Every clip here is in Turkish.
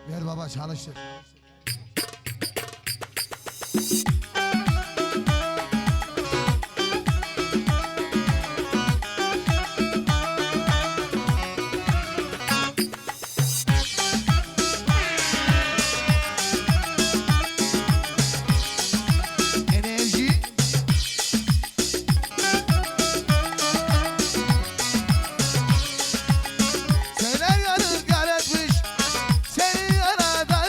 Ver baba çalıştır. Enerji. Söyler yanır galetmiş seni aradan.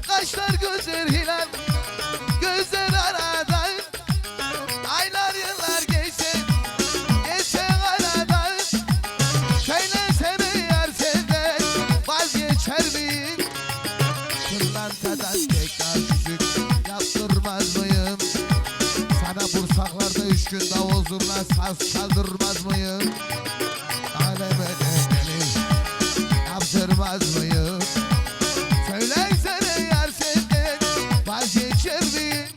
Kaşlar gözler hilal, gözler aradan. Aylar yıllar geçse, geçse aradan. Söylesene yar senden vazgeçer miyim? Pırlantadan tekrar küçük yaptırmaz mıyım? Sana Bursaklarda 3 gün davul zurna saz çaldırmaz mıyım? Aleme deli yaptırmaz mıyım? Söylesene yar senden vazgeçer miyim?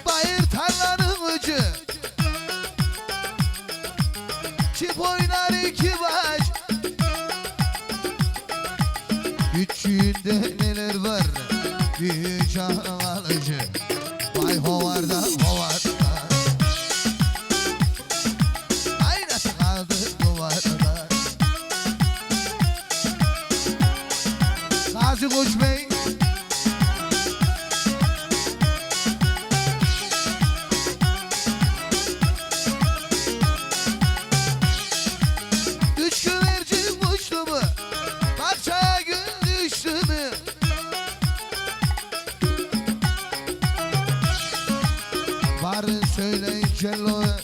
Bayır tarlanın ucu çip oynar iki baş. Küçüğünde neler var büyük çağın alıcı. Vay hovarda hovarda, aynası kaldı duvarda. Gazi Koç Bey üç güvercin uçtu mu? Parçaya gün düştü mü? Varın söyleyin cello'ya